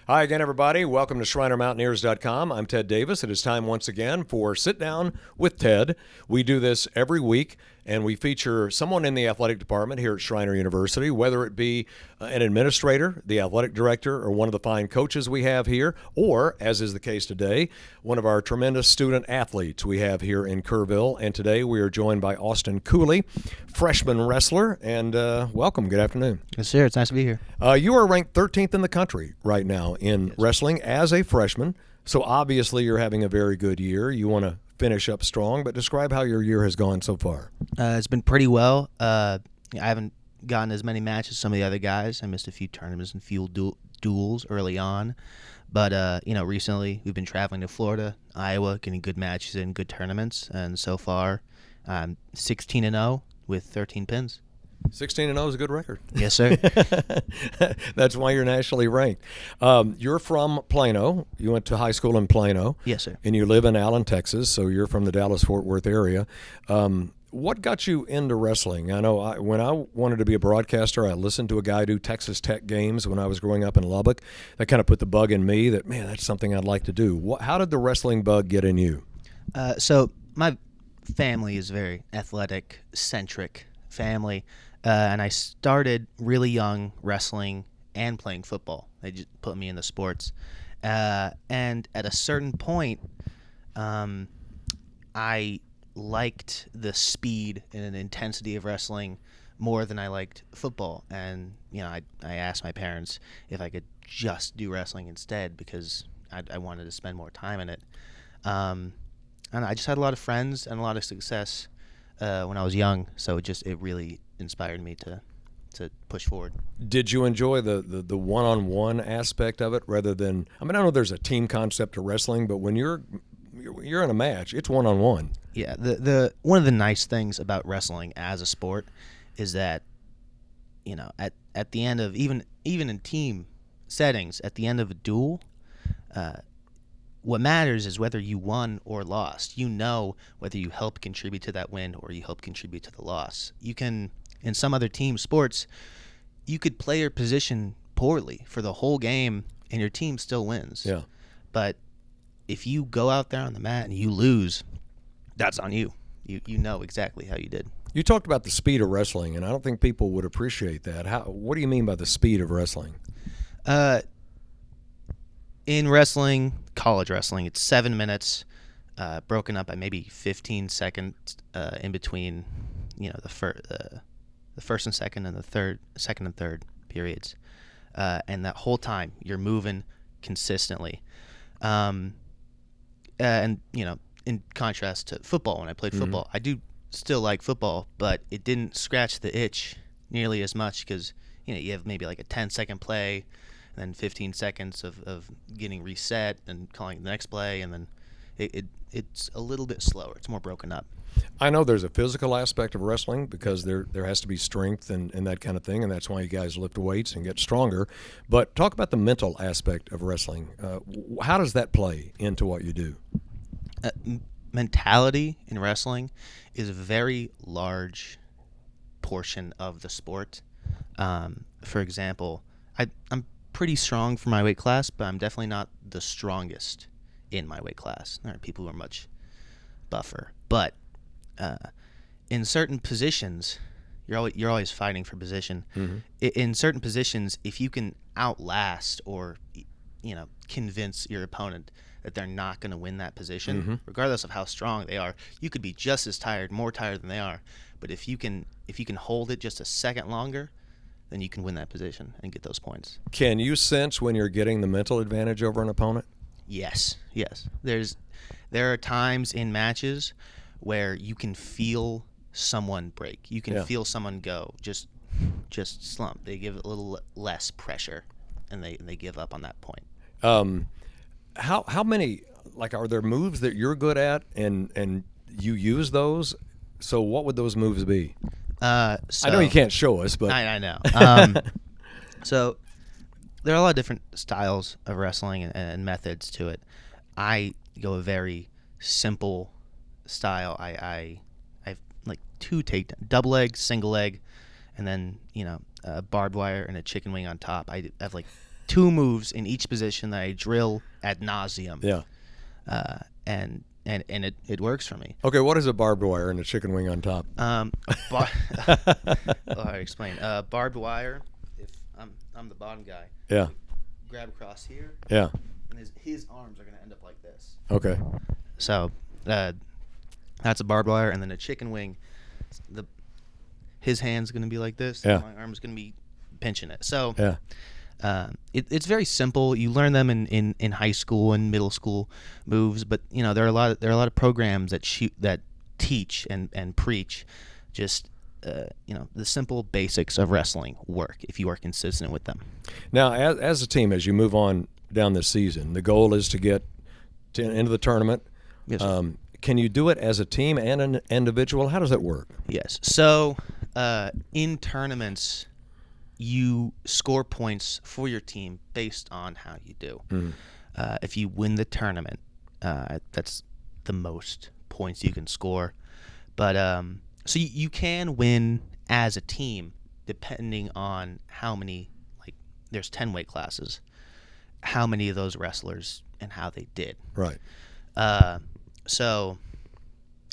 Hi again, everybody. Welcome to SchreinerMountaineers.com. I'm Ted Davis. It is time once again for Sit Down with Ted. We do this every week, and we feature someone in the athletic department here at Schreiner University, whether it be an administrator, the athletic director, or one of the fine coaches we have here, or, as is the case today, one of our tremendous student athletes we have here in Kerrville. And today we are joined by Austin Cooley, freshman wrestler, and welcome. Good afternoon. Yes, sir. It's nice to be here. You are ranked 13th in the country right now in wrestling as a freshman. So obviously you're having a very good year. You want to finish up strong, but describe how your year has gone so far. It's been pretty well. I haven't gotten as many matches as some of the other guys. I missed a few tournaments and few duels early on. But, recently we've been traveling to Florida, Iowa, getting good matches in good tournaments. And so far, I'm 16-0 with 13 pins. 16-0 is a good record. Yes, sir. That's why you're nationally ranked. You're from Plano. You went to high school in Plano. Yes, sir. And you live in Allen, Texas, so you're from the Dallas-Fort Worth area. What got you into wrestling? I know when I wanted to be a broadcaster, I listened to a guy do Texas Tech games when I was growing up in Lubbock. That kind of put the bug in me that, man, that's something I'd like to do. How did the wrestling bug get in you? So my family is very athletic-centric family. And I started really young wrestling and playing football. They just put me in the sports. And at a certain point, I liked the speed and intensity of wrestling more than I liked football. And, I asked my parents if I could just do wrestling instead because I wanted to spend more time in it. And I just had a lot of friends and a lot of success when I was young, so it really inspired me to push forward. Did you enjoy the one-on-one aspect of it rather than, I know there's a team concept to wrestling, but when you're in a match, it's one-on-one. Yeah, the one of the nice things about wrestling as a sport is that, at the end of even in team settings, at the end of a duel, what matters is whether you won or lost. You know whether you helped contribute to that win or you helped contribute to the loss. You can, in some other team sports, you could play your position poorly for the whole game and your team still wins. Yeah. But if you go out there on the mat and you lose, that's on you. You know exactly how you did. You talked about the speed of wrestling, and I don't think people would appreciate that. What do you mean by the speed of wrestling? In wrestling, college wrestling, it's 7 minutes, broken up by maybe 15 seconds in between, the first and second and the second and third periods, and that whole time you're moving consistently. And in contrast to football, when I played football, I do still like football, but it didn't scratch the itch nearly as much because you have maybe like a 10-second play. And then 15 seconds of getting reset and calling the next play, and then it's a little bit slower. It's more broken up. I know there's a physical aspect of wrestling because there has to be strength and that kind of thing, and that's why you guys lift weights and get stronger. But talk about the mental aspect of wrestling. How does that play into what you do? Mentality in wrestling is a very large portion of the sport. For example, I'm pretty strong for my weight class, but I'm definitely not the strongest in my weight class. There are people who are much buffer, but in certain positions, you're always fighting for position. Mm-hmm. In certain positions, if you can outlast or convince your opponent that they're not going to win that position, regardless of how strong they are, you could be just as tired, more tired than they are. But if you can hold it just a second longer, then you can win that position and get those points. Can you sense when you're getting the mental advantage over an opponent? Yes. There are times in matches where you can feel someone break. You can feel someone go, just slump. They give a little less pressure, and they give up on that point. How many, are there moves that you're good at and you use those? So what would those moves be? I know you can't show us, but I know. So there are a lot of different styles of wrestling and methods to it. I go a very simple style. I have like two double leg, single leg, and then barbed wire and a chicken wing on top. I have like 2 moves in each position that I drill ad nauseum. Yeah. And it works for me. Okay, what is a barbed wire and a chicken wing on top? I'll explain. Barbed wire. If I'm the bottom guy. Yeah. Grab across here. Yeah. And his arms are gonna end up like this. Okay. So that's a barbed wire, and then a chicken wing. His hand's gonna be like this. Yeah. And my arm's gonna be pinching it. So Yeah. it's very simple. You learn them in high school and middle school moves, but there are a lot of programs that teach and preach just the simple basics of wrestling work if you are consistent with them. Now, as a team, as you move on down this season, the goal is to get into the tournament. Yes, sir. Can you do it as a team and an individual? How does that work? Yes. So in tournaments, you score points for your team based on how you do. If you win the tournament, that's the most points you can score. But so you can win as a team depending on how many, like there's 10 weight classes, how many of those wrestlers and how they did. Right. So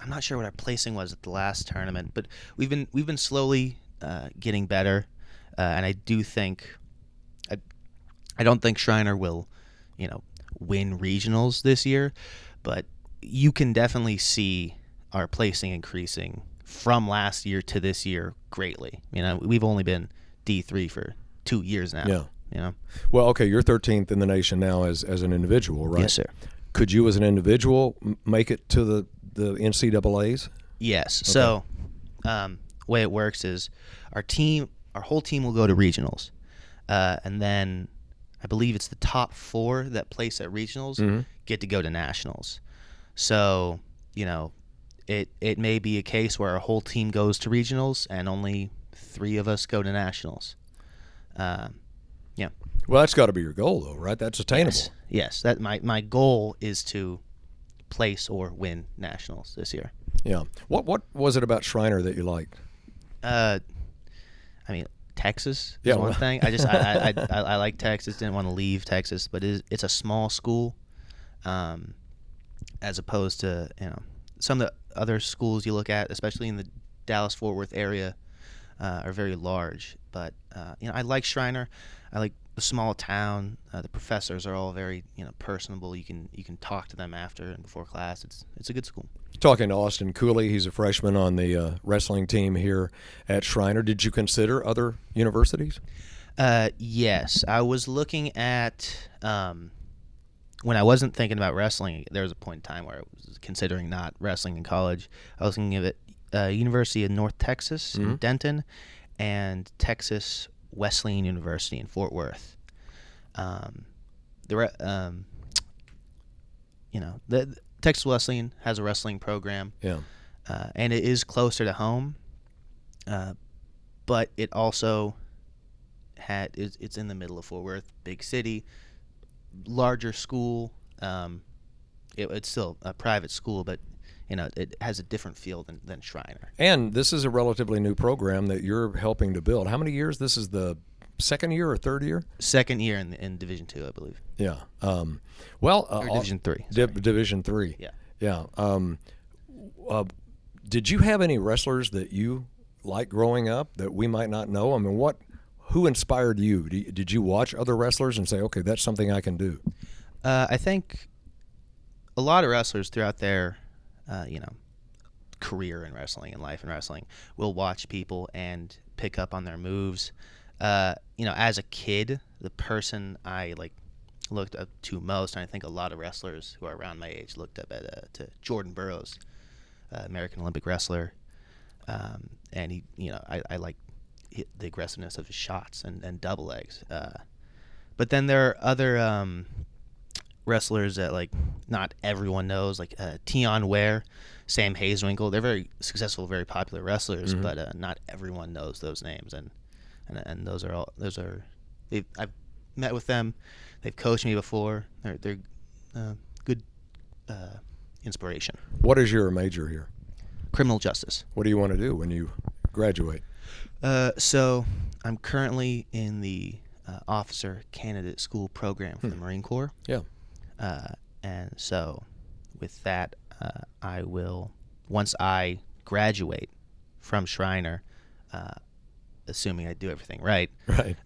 I'm not sure what our placing was at the last tournament, but we've been slowly getting better. And I do think, I don't think Schreiner will, win regionals this year, but you can definitely see our placing increasing from last year to this year greatly. We've only been D3 for 2 years now. Yeah. Well, okay, you're 13th in the nation now as an individual, right? Yes, sir. Could you, as an individual, make it to the NCAAs? Yes. Okay. So, way it works is our whole team will go to regionals, and then I believe it's the top 4 that place at regionals get to go to nationals. So, it may be a case where our whole team goes to regionals and only 3 of us go to nationals. Yeah. Well, that's got to be your goal, though, right? That's attainable. Yes. That my goal is to place or win nationals this year. Yeah. What was it about Schreiner that you liked? Texas is Yeah, one well. thing. I like Texas. Didn't want to leave Texas, but it's a small school, as opposed to some of the other schools you look at, especially in the Dallas-Fort Worth area, are very large. But I like Schreiner. I like the small town. The professors are all very personable. You can talk to them after and before class. It's a good school. Talking to Austin Cooley, he's a freshman on the wrestling team here at Schreiner. Did you consider other universities? Yes, I was looking at when I wasn't thinking about wrestling. There was a point in time where I was considering not wrestling in college. I was thinking of it University of North Texas in Denton and Texas Wesleyan University in Fort Worth. The Texas Wesleyan has a wrestling program, and it is closer to home, but it also it's in the middle of Fort Worth, big city, larger school. It's still a private school, but it has a different feel than Schreiner. And this is a relatively new program that you're helping to build. How many years? This is the second year or third year? Second year in Division II, I believe. Yeah. Or Division III. Division III. Yeah. Yeah. Did you have any wrestlers that you liked growing up that we might not know? I mean, who inspired you? Did you watch other wrestlers and say, okay, that's something I can do? I think a lot of wrestlers throughout their, career in wrestling and life in wrestling will watch people and pick up on their moves. As a kid, the person I looked up to most, and I think a lot of wrestlers who are around my age looked up to Jordan Burroughs, American Olympic wrestler, and he, I like the aggressiveness of his shots and double legs. But then there are other wrestlers that not everyone knows, like Tion Ware, Sam Hazewinkle. They're very successful, very popular wrestlers, but not everyone knows those names, and I've met with them. They've coached me before. They're good inspiration. What is your major here? Criminal justice. What do you want to do when you graduate? So I'm currently in the officer candidate school program for the Marine Corps. Yeah. And so with that, I will, once I graduate from Schreiner, assuming I do everything right, Right.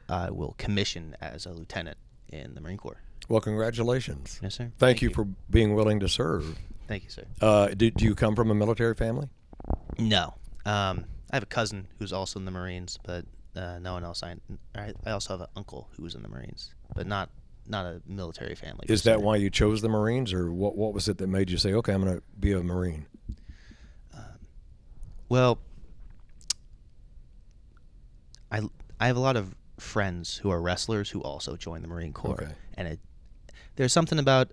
I will commission as a lieutenant in the Marine Corps. Well, congratulations. Yes, sir. Thank you for being willing to serve. Thank you, sir. Do you come from a military family? No. I have a cousin who's also in the Marines, but no one else. I also have an uncle who was in the Marines, but not a military family. Is that why you chose the Marines, or what was it that made you say, okay, I'm going to be a Marine? Well, I have a lot of friends who are wrestlers who also joined the Marine Corps, Okay. and there's something about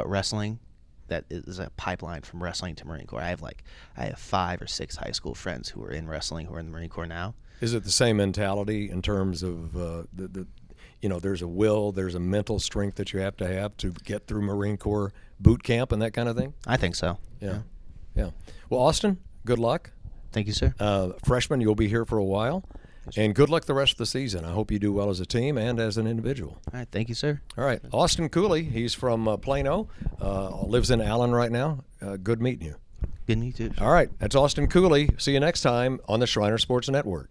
wrestling that is a pipeline from wrestling to Marine Corps. I have 5 or 6 high school friends who are in wrestling who are in the Marine Corps now. Is it the same mentality in terms of there's a will, there's a mental strength that you have to get through Marine Corps boot camp and that kind of thing? I think so. Yeah. Well, Austin, good luck. Thank you, sir. Freshman, you'll be here for a while. And good luck the rest of the season. I hope you do well as a team and as an individual. All right. Thank you, sir. All right. Austin Cooley, he's from Plano, lives in Allen right now. Good meeting you. Good to meet you. All right. That's Austin Cooley. See you next time on the Schreiner Sports Network.